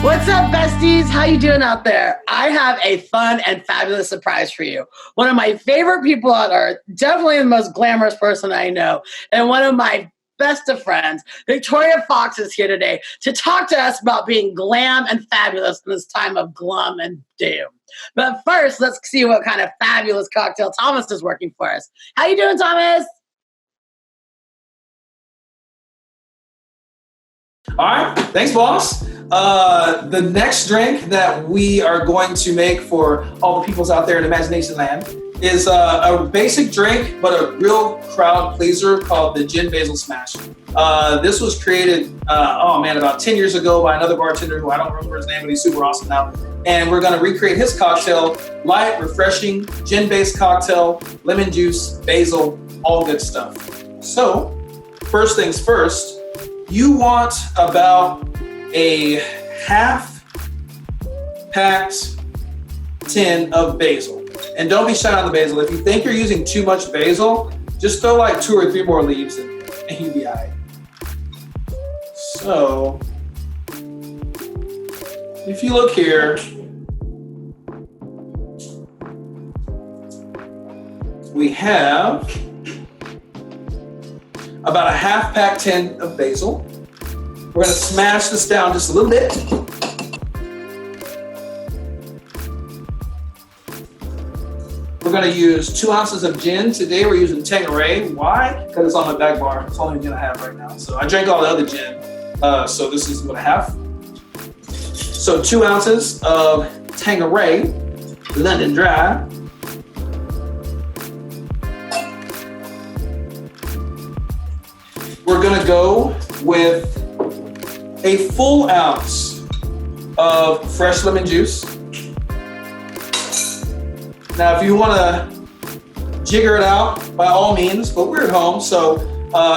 What's up, besties? How you doing out there? I have a fun and fabulous surprise for you. One of my favorite people on earth, definitely the most glamorous person I know, and one of my best of friends, Victoria Fox, is here today to talk to us about being glam and fabulous in this time of glum and doom. But first, let's see what kind of fabulous cocktail Thomas is working for us. How you doing, Thomas? All right, thanks, boss. The next drink that we are going to make for all the peoples out there in Imagination Land is a basic drink, but a real crowd pleaser called the Gin Basil Smash. This was created, about 10 years ago by another bartender who I don't remember his name, but he's super awesome now. And we're going to recreate his cocktail, light, refreshing, gin-based cocktail, lemon juice, basil, all good stuff. So, first things first, you want about a half-packed tin of basil. And don't be shy on the basil. If you think you're using too much basil, just throw like 2 or 3 more leaves in and you'll be all right. So, if you look here, we have about a half-packed tin of basil. We're gonna smash this down just a little bit. We're gonna use 2 ounces of gin. Today we're using Tanqueray. Why? Because it's on my back bar. It's the only gin I have right now. So I drank all the other gin. So this is what I have. So 2 ounces of Tanqueray, London Dry. We're gonna go with a full ounce of fresh lemon juice. Now, if you wanna jigger it out, by all means, but we're at home, so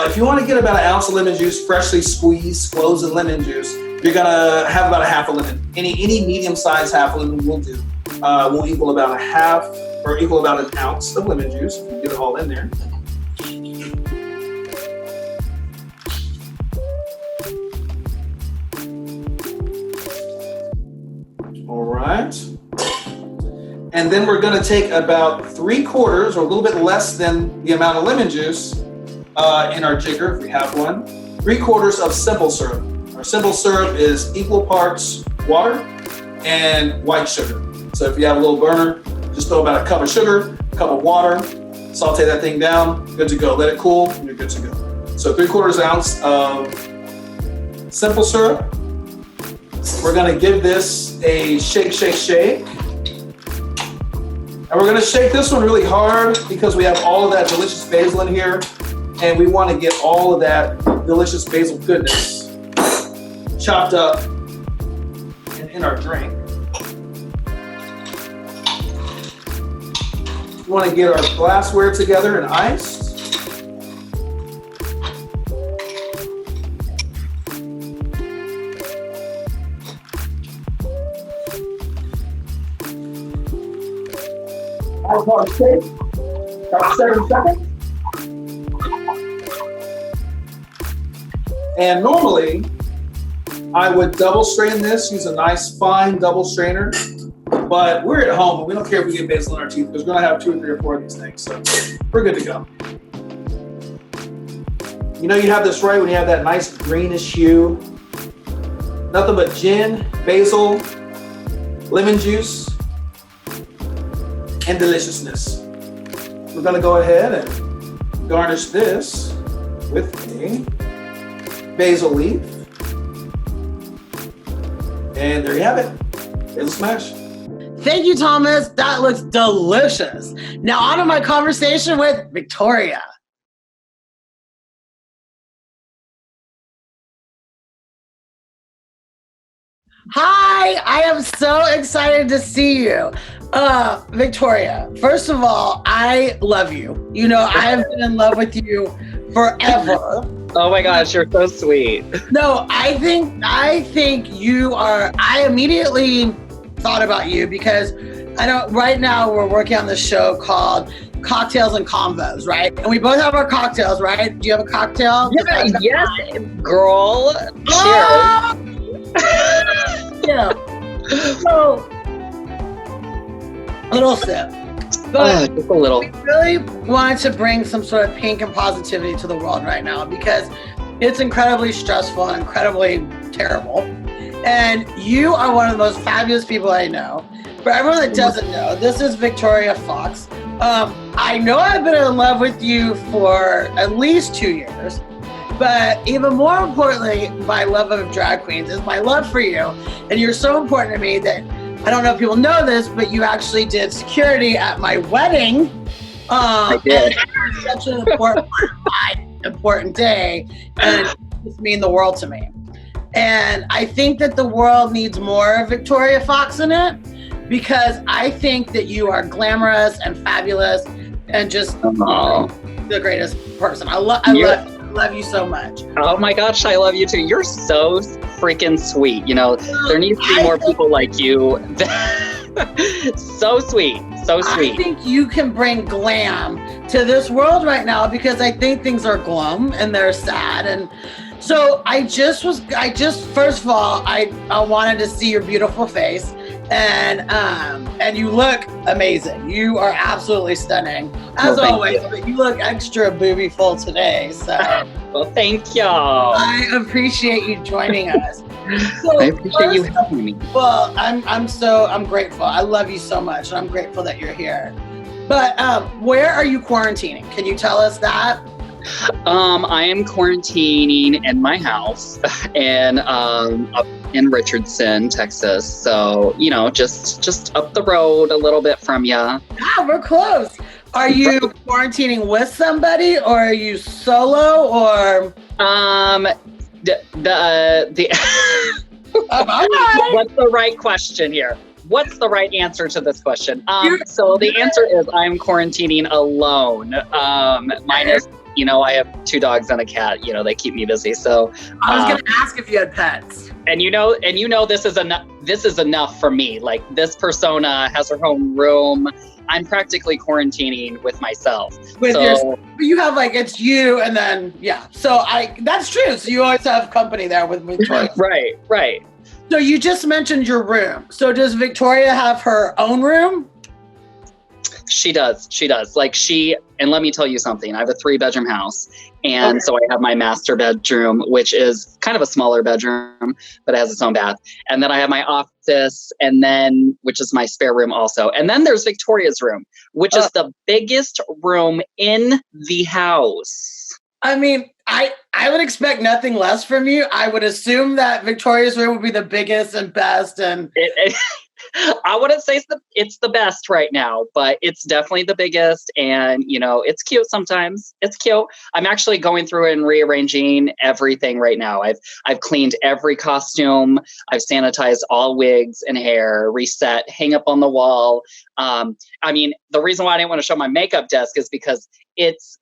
if you wanna get about an ounce of lemon juice, freshly squeezed, frozen lemon juice, you're gonna have about a half a lemon. Any medium-sized half a lemon will do. Will equal about an ounce of lemon juice. You can get it all in there. All right. And then we're gonna take about 3/4 or a little bit less than the amount of lemon juice in our jigger, if we have one, 3/4 of simple syrup. Our simple syrup is equal parts water and white sugar. So if you have a little burner, just throw about a cup of sugar, a cup of water, saute that thing down, good to go. Let it cool, and you're good to go. So 3/4 ounce of simple syrup. We're gonna give this a shake, shake, shake. And we're gonna shake this one really hard because we have all of that delicious basil in here, and we wanna get all of that delicious basil goodness chopped up and in our drink. We wanna get our glassware together and iced. About 7 seconds. And normally, I would double strain this, use a nice fine double strainer, but we're at home and we don't care if we get basil in our teeth because we're gonna have 2 or 3 or 4 of these things, so we're good to go. You know you have this right when you have that nice greenish hue. Nothing but gin, basil, lemon juice, and deliciousness. We're gonna go ahead and garnish this with a basil leaf. And there you have it, basil smash. Thank you, Thomas. That looks delicious. Now on to my conversation with Victoria. Hi, I am so excited to see you. Victoria, first of all, I love you. You know, I have been in love with you forever. Oh my gosh, you're so sweet. No, I think you are, I immediately thought about you because I know right now we're working on this show called Cocktails and Convos, right? And we both have our cocktails, right? Do you have a cocktail? Yeah, yes, girl. Cheers. Yeah. So, a little sip. But just a little. we really wanted to bring some sort of pink and positivity to the world right now because it's incredibly stressful and incredibly terrible. And you are one of the most fabulous people I know. For everyone that doesn't know, this is Victoria Fox. I know I've been in love with you for at least 2 years, but even more importantly, my love of drag queens is my love for you. And you're so important to me that I don't know if people know this, but you actually did security at my wedding. I did. And it's such an important part of my important day, and it just mean the world to me. And I think that the world needs more of Victoria Fox in it because I think that you are glamorous and fabulous and just the greatest person. I love you so much. Oh my gosh, I love you too. You're so freaking sweet. You know, there needs to be more people like you. So sweet. So sweet. I think you can bring glam to this world right now because I think things are glum and they're sad. And so I just first of all, I wanted to see your beautiful face and you look amazing. You are absolutely stunning as always, but you look extra booby full today. So well, thank you. I appreciate you joining us. So I appreciate you having me. Well, I'm grateful. I love you so much, and I'm grateful that you're here. But where are you quarantining? Can you tell us that? I am quarantining in my house and up in Richardson, Texas. So, you know, just up the road a little bit from you. Yeah, we're close. Are you quarantining with somebody, or are you solo, or? What's the right question here? What's the right answer to this question? So the answer is I'm quarantining alone. Minus, you know, I have 2 dogs and a cat. You know, they keep me busy. So I was going to ask if you had pets. And you know, this is enough. This is enough for me. Like, this persona has her own room. I'm practically quarantining with myself. You have like, it's you and then, yeah. So that's true. So you always have company there with Victoria. Right. So you just mentioned your room. So does Victoria have her own room? She does. Like and let me tell you something. I have a 3-bedroom house. And so I have my master bedroom, which is kind of a smaller bedroom, but it has its own bath. And then I have my office, which is my spare room also. And then there's Victoria's room, which is the biggest room in the house. I mean, I would expect nothing less from you. I would assume that Victoria's room would be the biggest and best. And I wouldn't say it's the best right now, but it's definitely the biggest. And, you know, it's cute sometimes. It's cute. I'm actually going through and rearranging everything right now. I've cleaned every costume. I've sanitized all wigs and hair, reset, hang up on the wall. I mean, the reason why I didn't want to show my makeup desk is because it's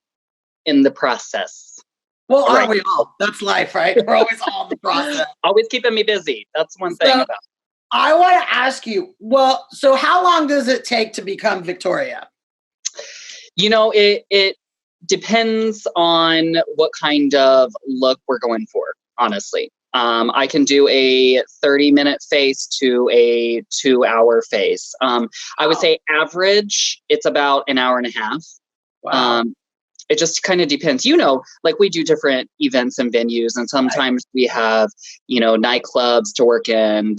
in the process. Well, aren't we all? That's life, right? We're always all in the process. Always keeping me busy. That's one thing about it. I want to ask you, well, so how long does it take to become Victoria? You know, it depends on what kind of look we're going for, honestly. I can do a 30-minute face to a 2-hour face. I would say average, it's about an hour and a half. Wow. It just kind of depends. You know, like, we do different events and venues, and sometimes we have, you know, nightclubs to work in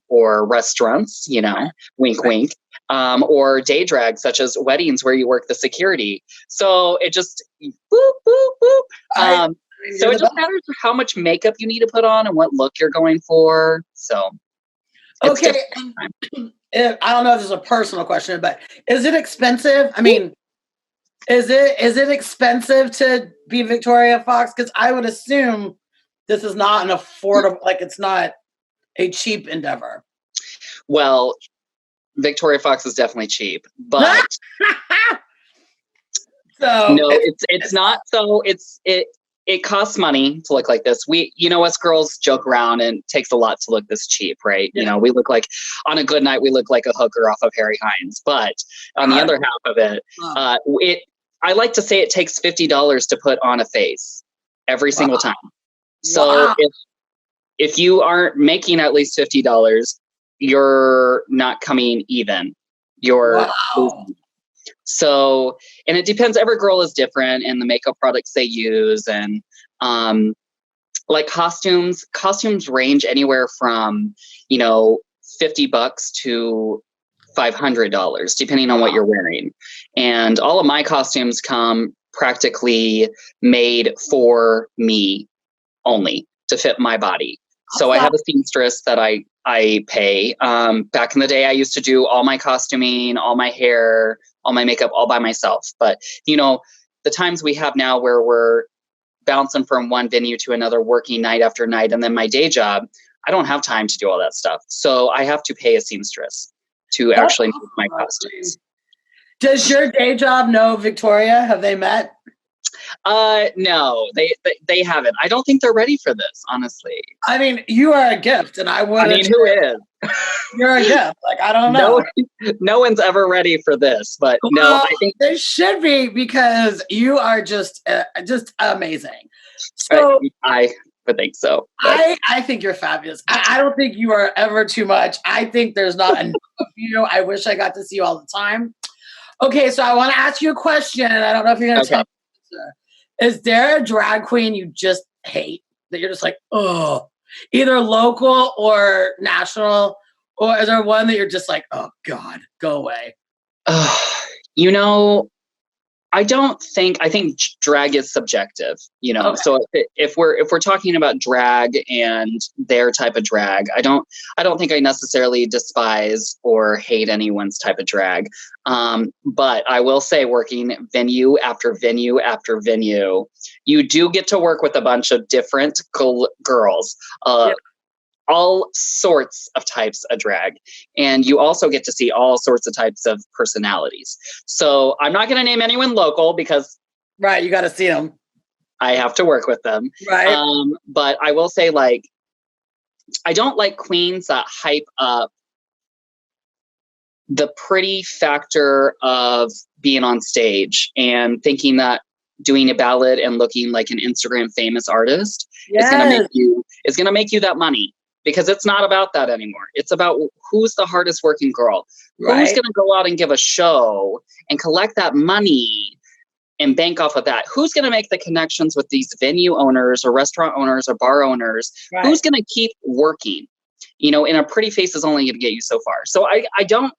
or restaurants, you know, wink, wink, or day drag, such as weddings where you work the security. So it just, boop, boop, boop. So it just matters how much makeup you need to put on and what look you're going for. So. Okay. I don't know if this is a personal question, but is it expensive? I mean, is it expensive to be Victoria Fox? Because I would assume this is not an affordable, like, it's not a cheap endeavor. Well, Victoria Fox is definitely cheap, but so no, it's not. So it costs money to look like this. You know, us girls joke around and it takes a lot to look this cheap, right? Yeah. You know, we look like, on a good night, we look like a hooker off of Harry Hines. But on the other half of it, I like to say it takes $50 to put on a face every single time. So if you aren't making at least $50, you're not coming even. You're wow. So, and it depends. Every girl is different, and the makeup products they use, and like costumes range anywhere from, you know, $50 to $500, depending on what you're wearing. And all of my costumes come practically made for me only to fit my body. So I have a seamstress that I pay. Back in the day, I used to do all my costuming, all my hair, all my makeup, all by myself. But, you know, the times we have now where we're bouncing from one venue to another, working night after night, and then my day job, I don't have time to do all that stuff. So I have to pay a seamstress to actually make my costumes. Does your day job know Victoria? Have they met? No, they haven't. I don't think they're ready for this, honestly. I mean, you are a gift, and I would. I mean, who is? You're a gift. Like, I don't know. No one's ever ready for this, but well, no, I think they should be, because you are just amazing. So I would think so. But. I think you're fabulous. I don't think you are ever too much. I think there's not enough of you. I wish I got to see you all the time. Okay, so I want to ask you a question, and I don't know if you're going to tell me the answer. Is there a drag queen you just hate, that you're just like, oh, either local or national, or is there one that you're just like, oh God, go away? You know, I think drag is subjective, you know. Okay. So if we're talking about drag and their type of drag, I don't think I necessarily despise or hate anyone's type of drag. But I will say, working venue after venue after venue, you do get to work with a bunch of different girls. All sorts of types of drag. And you also get to see all sorts of types of personalities. So I'm not going to name anyone local because... Right, you got to see them. I have to work with them. Right. But I will say, like, I don't like queens that hype up the pretty factor of being on stage and thinking that doing a ballad and looking like an Instagram famous artist is going to make you that money. Because it's not about that anymore. It's about who's the hardest working girl. Right. Who's going to go out and give a show and collect that money and bank off of that? Who's going to make the connections with these venue owners or restaurant owners or bar owners? Right. Who's going to keep working? You know, and a pretty face is only going to get you so far. So I don't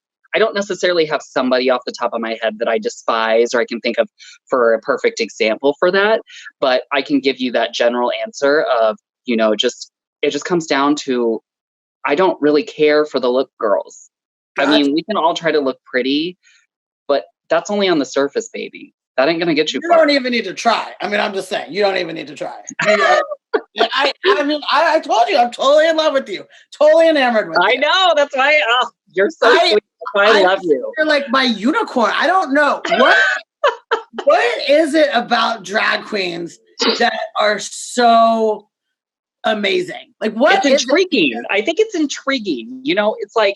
necessarily have somebody off the top of my head that I despise or I can think of for a perfect example for that. But I can give you that general answer of, you know, it just comes down to, I don't really care for the look girls. Gotcha. I mean, we can all try to look pretty, but that's only on the surface, baby. That ain't going to get you far. You don't even need to try. I mean, I'm just saying, you don't even need to try. I told you, I'm totally in love with you. Totally enamored with you. I know. That's why you're so sweet. That's why I love you. You're like my unicorn. I don't know. What is it about drag queens that are so amazing? Like, what it's intriguing. I think it's intriguing. You know, it's like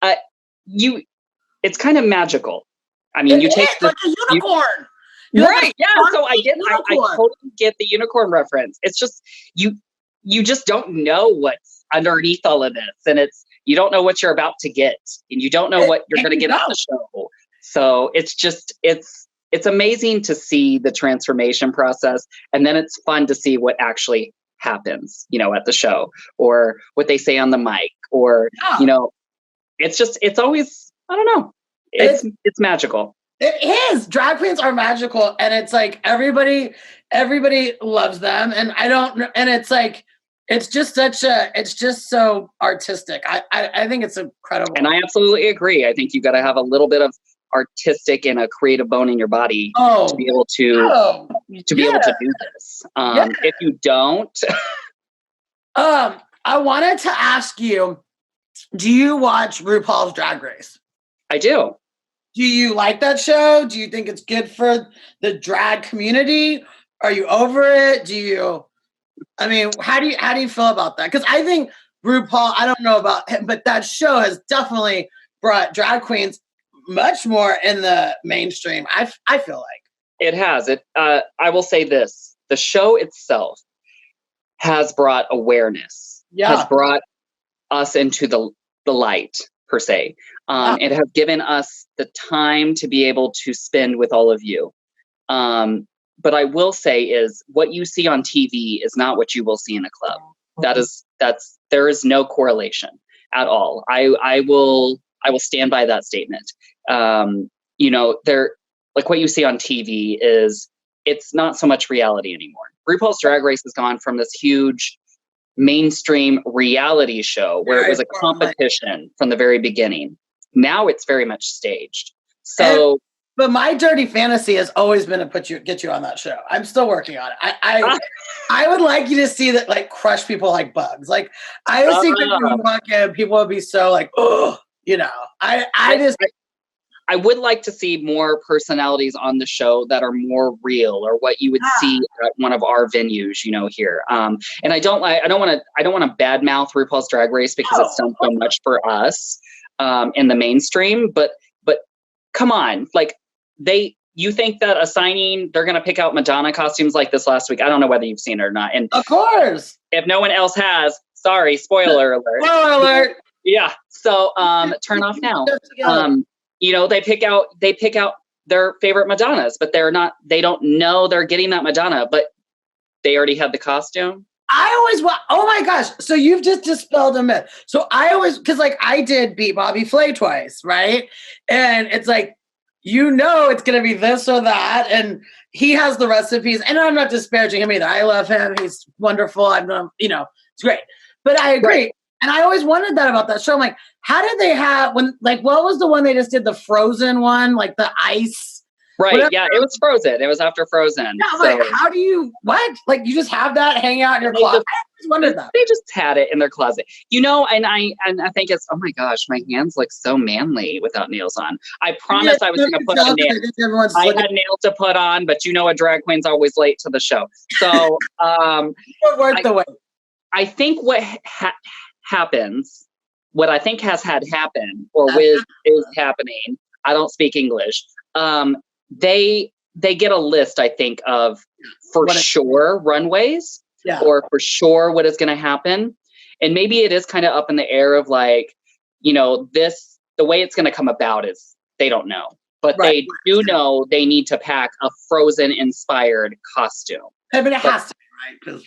it's kind of magical. I mean, you take like a unicorn. Right. Yeah. So I totally get the unicorn reference. It's just you just don't know what's underneath all of this. And you don't know what you're about to get. And you don't know what you're going to get on the show. So it's amazing to see the transformation process. And then it's fun to see what actually happens, you know, at the show, or what they say on the mic, or you know, it's always, I don't know, it's magical. It is. Drag queens are magical, and it's like everybody loves them, and it's like it's just so artistic. I think it's incredible, and I absolutely agree. I think you got to have a little bit of artistic and a creative bone in your body to be able to do this. If you don't, I wanted to ask you, do you watch RuPaul's Drag Race? I do. Do you like that show? Do you think it's good for the drag community? Are you over it? How do you feel about that? Because I think RuPaul, I don't know about him, but that show has definitely brought drag queens much more in the mainstream. I feel like it has. I will say this: the show itself has brought awareness has brought us into the light, per se. It has given us the time to be able to spend with all of you. But I will say is what you see on TV is not what you will see in a club. There is no correlation at all. I will stand by that statement. Like what you see on TV it's not so much reality anymore. RuPaul's Drag Race has gone from this huge mainstream reality show where it was a competition from the very beginning. Now it's very much staged. So, but my dirty fantasy has always been to get you on that show. I'm still working on it. I would like you to see that, like, crush people like bugs. Like, I always think that when you walk in, people would be so like, oh, I would like to see more personalities on the show that are more real, or what you would see at one of our venues, here. And I don't want to badmouth RuPaul's Drag Race because it's done so much for us in the mainstream. But come on, like you think that they're going to pick out Madonna costumes like this last week? I don't know whether you've seen it or not. And of course, if no one else has, sorry, spoiler alert. Spoiler alert. Yeah. So turn off now. They pick out their favorite Madonnas, but they don't know they're getting that Madonna, but they already had the costume. Oh my gosh. So you've just dispelled a myth. So because like I did beat Bobby Flay twice, right? And it's like, it's going to be this or that. And he has the recipes, and I'm not disparaging him either. I love him. He's wonderful. It's great, but I agree. Right. And I always wondered that about that show. I'm like, how did they have what was the one they just did, the Frozen one, like the ice? Right. Whatever. Yeah, it was Frozen. It was after Frozen. Yeah, like, how do you, like, you just have that hang out in your closet? I always wondered that. They just had it in their closet. And I think it's, oh my gosh, my hands look so manly without nails on. I promised I was going to put on nails. I had nails to put on, but a drag queen's always late to the show. So worth the wait. I think what happens, what I think has had happen, or is happening, I don't speak English, they get a list, I think, of sure runways, or for sure what is going to happen. And maybe it is kind of up in the air of like, the way it's going to come about is they don't know, but they do know they need to pack a Frozen inspired costume. I mean, it has to be, right?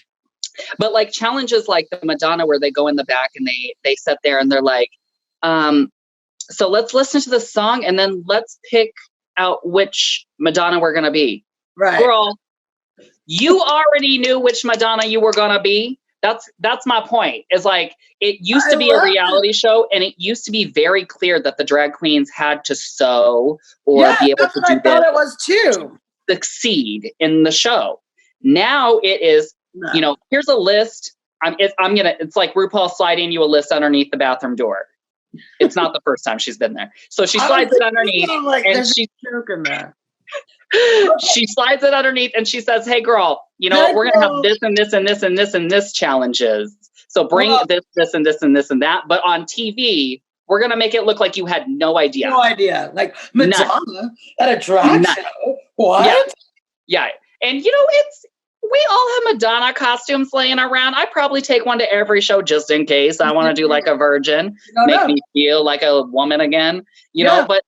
But like challenges like the Madonna, where they go in the back and they sit there and they're like, so let's listen to the song and then let's pick out which Madonna we're going to be. Right. Girl, you already knew which Madonna you were going to be. That's my point. Is like, it used to be a reality show, and it used to be very clear that the drag queens had to sew or be able to do this. It was too. Succeed in the show. Now it is, here's a list. It's like RuPaul sliding you a list underneath the bathroom door. It's not the first time she's been there. So she slides it underneath, and she slides it underneath, and she says, "Hey, girl, we're gonna have this and this and this and this and this challenges. So bring this and this and this and that. But on TV, we're gonna make it look like you had no idea. No idea. Like Madonna at a drag show. What? Yeah. And we all have Madonna costumes laying around. I probably take one to every show just in case I want to do like a virgin, make me feel like a woman again, but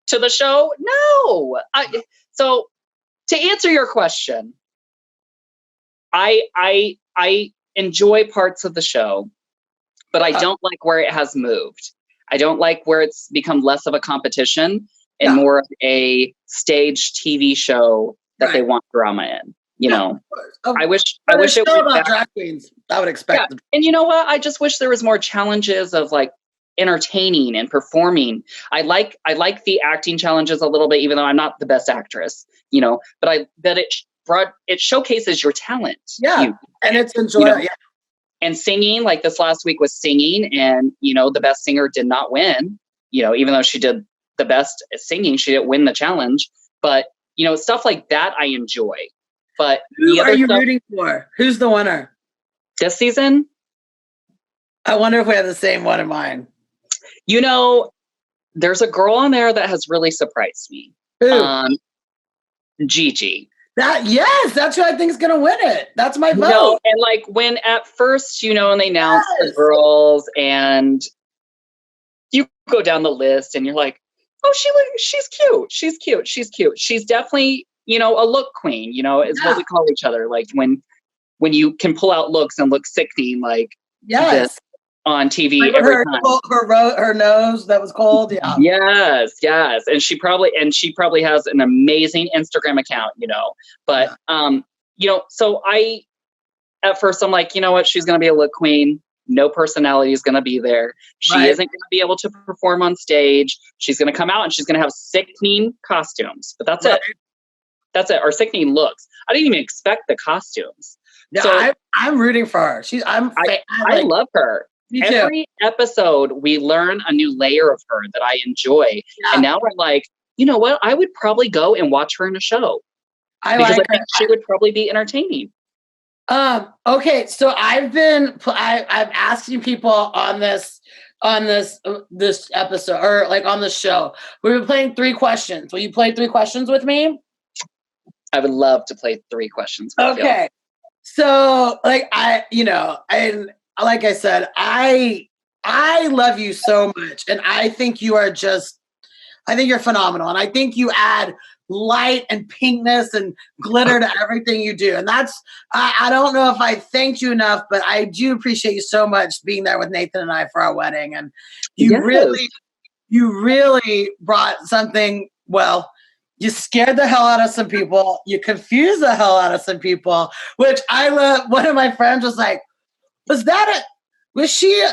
to the show, no. So to answer your question, I enjoy parts of the show, but I don't like where it has moved. I don't like where it's become less of a competition and more of a staged TV show that they want drama in. I wish it was about drag queens. I would expect them. And you know what? I just wish there was more challenges of like entertaining and performing. I like the acting challenges a little bit, even though I'm not the best actress, but it showcases your talent. Yeah. And it's enjoyable. And singing, like this last week was singing, and the best singer did not win, even though she did the best at singing, she didn't win the challenge. But stuff like that I enjoy. But who are you rooting for? Who's the winner this season? I wonder if we have the same one in mind. There's a girl on there that has really surprised me. Who? Gigi. Yes, that's who I think is gonna win it. That's my vote. No, and like when at first, and they announced the girls, and you go down the list, and you're like, oh, she's cute. She's cute. She's cute. She's definitely, a look queen. Is what we call each other. Like when you can pull out looks and look sickening, like this on TV like every time. Her nose that was cold. Yeah. Yes, and she probably has an amazing Instagram account. But so at first I'm like, you know what, she's gonna be a look queen. No personality is gonna be there. She isn't gonna be able to perform on stage. She's gonna come out and she's gonna have sickening costumes. But that's it. That's it. Or sickening looks. I didn't even expect the costumes. Yeah, so I'm rooting for her. I love her. Every episode, we learn a new layer of her that I enjoy. Yeah. And now I'm like, you know what? I would probably go and watch her in a show. I think she would probably be entertaining. Okay, so I'm asking people on this episode, or like on the show. We've been playing 3 questions. Will you play 3 questions with me? I would love to play 3 questions with you. Okay. So like like I said, I love you so much, and I think you're phenomenal, and I think you add light and pinkness and glitter to everything you do. And that's, I don't know if I thanked you enough, but I do appreciate you so much being there with Nathan and I for our wedding. And you really brought something, well, you scared the hell out of some people. You confused the hell out of some people, which I love. One of my friends was like, was he?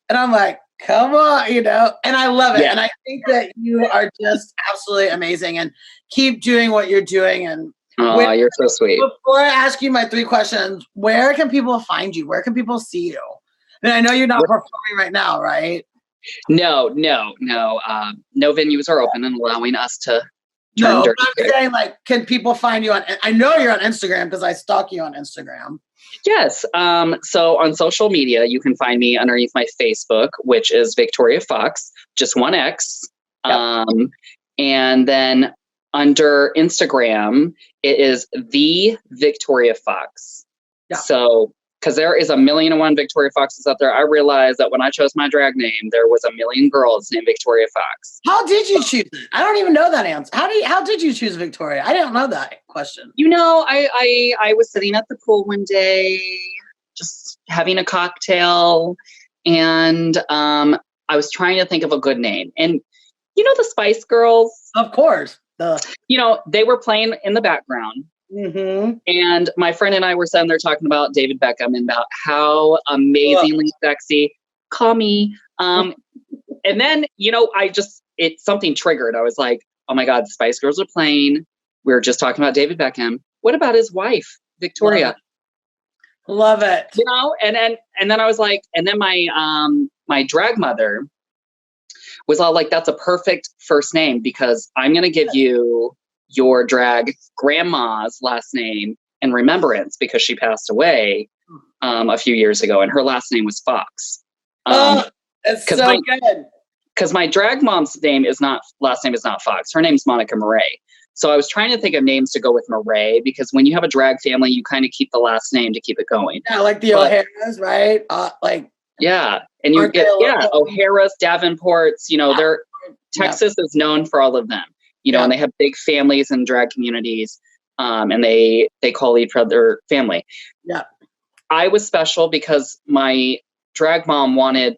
And I'm like, come on, and I love it. Yeah. And I think that you are just absolutely amazing, and keep doing what you're doing. And you're so sweet. Before I ask you my 3 questions, where can people find you? Where can people see you? And I know you're not performing right now, right? No. No venues are open and allowing us to turn dirty. I'm saying, like, can people find you on, I know you're on Instagram because I stalk you on Instagram. Yes. So on social media, you can find me underneath my Facebook, which is Victoria Fox, just 1 X. Yep. And then under Instagram, it is the Victoria Fox. Yeah. So, because there is 1,000,001 Victoria Foxes out there, I realized that when I chose my drag name, there was 1,000,000 girls named Victoria Fox. How did you choose it? I don't even know that answer. How did you choose Victoria? I didn't know that question. I was sitting at the pool one day, just having a cocktail, and I was trying to think of a good name. And the Spice Girls? Of course. They were playing in the background. Mm-hmm. And my friend and I were sitting there talking about David Beckham and about how amazingly sexy. Call me. And then, something triggered. I was like, oh my God, Spice Girls are playing. We were just talking about David Beckham. What about his wife, Victoria? Love it. And then I was like, and then my drag mother was all like, that's a perfect first name, because I'm going to give you your drag grandma's last name in remembrance, because she passed away a few years ago, and her last name was Fox. That's so good. Because my drag mom's last name is not Fox. Her name's Monica Murray. So I was trying to think of names to go with Murray, because when you have a drag family, you kind of keep the last name to keep it going. Yeah, like the O'Haras, right? Yeah, and you get O'Haras, Davenports. Texas is known for all of them. And they have big families and drag communities, and they call each other family. Yeah. I was special because my drag mom wanted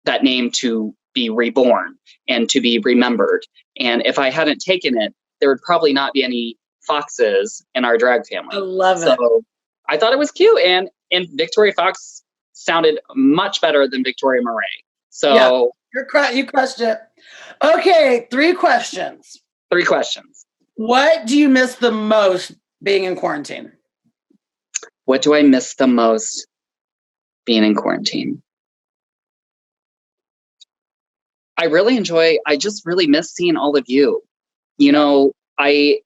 that name to be reborn and to be remembered. And if I hadn't taken it, there would probably not be any Foxes in our drag family. I love it. So I thought it was cute, and Victoria Fox sounded much better than Victoria Murray. So you crushed it. Okay, 3 questions. 3 questions. What do you miss the most being in quarantine? What do I miss the most being in quarantine? I just really miss seeing all of you. I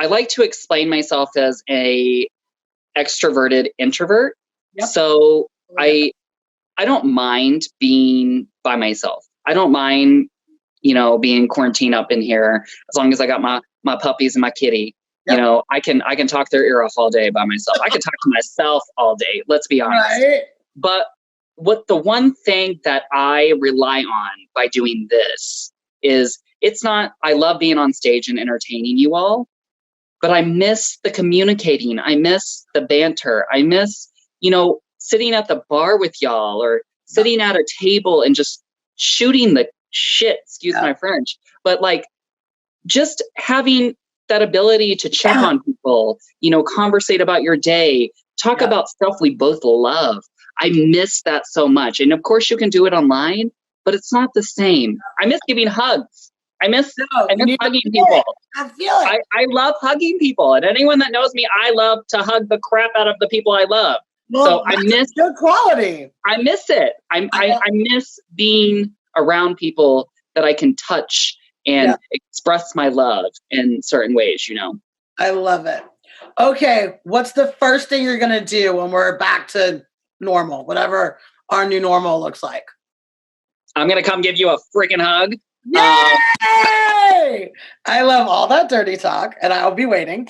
like to explain myself as a extroverted introvert. Yep. So I don't mind being by myself. I don't mind, being quarantined up in here, as long as I got my my puppies and my kitty. Yep. You know, I can talk their ear off all day by myself. I can talk to myself all day. Let's be honest. Right. But what the one thing that I rely on by doing this is it's not, I love being on stage and entertaining you all, but I miss the communicating. I miss the banter. I miss, you know, sitting at the bar with y'all or sitting at a table and just shooting the shit, excuse my French, but like just having that ability to check on people, you know, conversate about your day, talk about stuff we both love. I miss that so much. And of course you can do it online, but it's not the same. I miss giving hugs. I miss hugging people. I feel it. I love hugging people. And anyone that knows me, I love to hug the crap out of the people I love. Well, so I miss good quality. I miss it. I miss being around people that I can touch and express my love in certain ways, you know. I love it. Okay, what's the first thing you're going to do when we're back to normal, whatever our new normal looks like? I'm going to come give you a freaking hug. Yay! I love all that dirty talk, and I'll be waiting.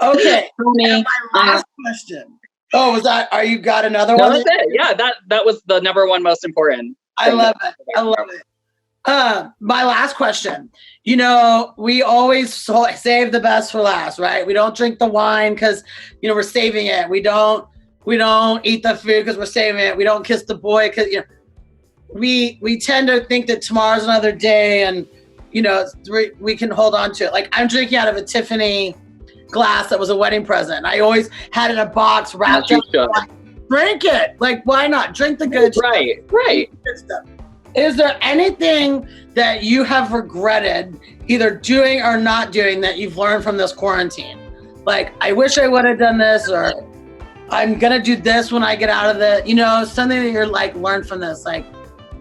Okay, and my last question. Oh, was that? Are you got another one? That's it. Yeah, that was the number one most important. I love it. I love it. My last question. You know, we always save the best for last, right? We don't drink the wine because, you know, we're saving it. We don't eat the food because we're saving it. We don't kiss the boy because, you know, we tend to think that tomorrow's another day and, you know, we can hold on to it. Like I'm drinking out of a Tiffany glass that was a wedding present. I always had it in a box wrapped up. Drink it. Like, why not? Drink the good stuff. Right. Good stuff. Is there anything that you have regretted either doing or not doing that you've learned from this quarantine? Like, I wish I would have done this, or I'm going to do this when I get out of it. You know, something that you're like, learned from this. Like,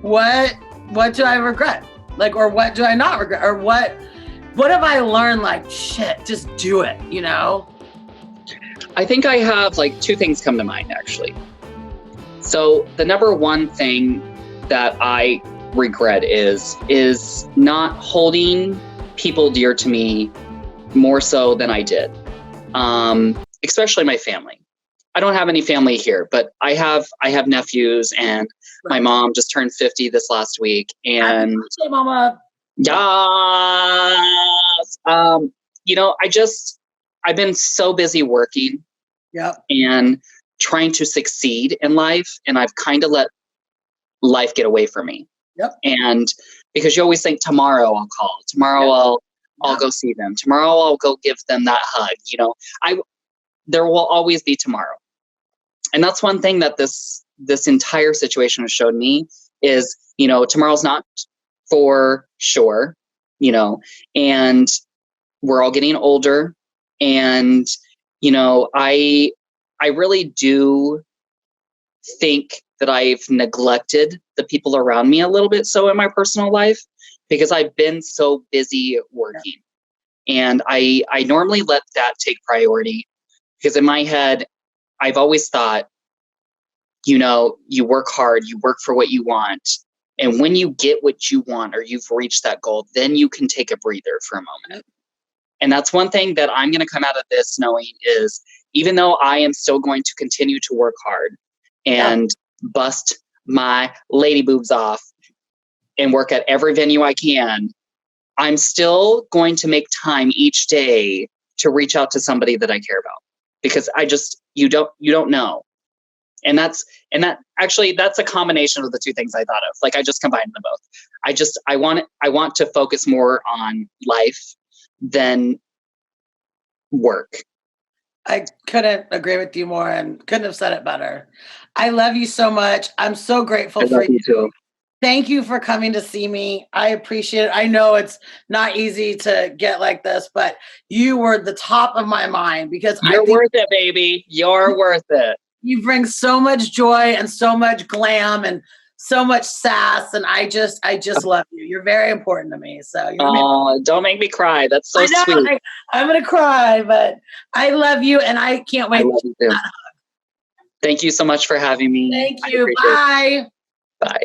what do I regret? Like, or what do I not regret? Or what have I learned? Like, shit, just do it, you know? I think I have like two things come to mind, actually. So the number one thing that I regret is not holding people dear to me more so than I did, especially my family. I don't have any family here, but I have nephews, and my mom just turned 50 this last week. And Happy birthday, Mama. Yes. You know, I've been so busy working and trying to succeed in life, and I've kind of let life get away from me. And because you always think tomorrow I'll call, tomorrow I'll go see them, tomorrow I'll go give them that hug. You know, there will always be tomorrow. And that's one thing that this entire situation has showed me is, you know, tomorrow's not for sure, you know, and we're all getting older. And, you know, I really do think that I've neglected the people around me a little bit so in my personal life, because I've been so busy working. And I normally let that take priority, because in my head, I've always thought, you know, you work hard, you work for what you want. And when you get what you want or you've reached that goal, then you can take a breather for a moment. And that's one thing that I'm going to come out of this knowing is, even though I am still going to continue to work hard and bust my lady boobs off and work at every venue I can, I'm still going to make time each day to reach out to somebody that I care about, because you don't know. And that's a combination of the two things I thought of. Like I just combined them both. I want to focus more on life than work. I couldn't agree with you more and couldn't have said it better. I love you so much. I'm so grateful for you. Too. Thank you for coming to see me. I appreciate it. I know it's not easy to get like this, but you were the top of my mind, because you're worth it, baby. You're worth it. You bring so much joy and so much glam and so much sass, and I just love you. You're very important to me. So don't make me cry. That's so sweet. I'm gonna cry, but I love you, and I can't wait. I love you too. Thank you so much for having me. Thank you. Bye. Bye.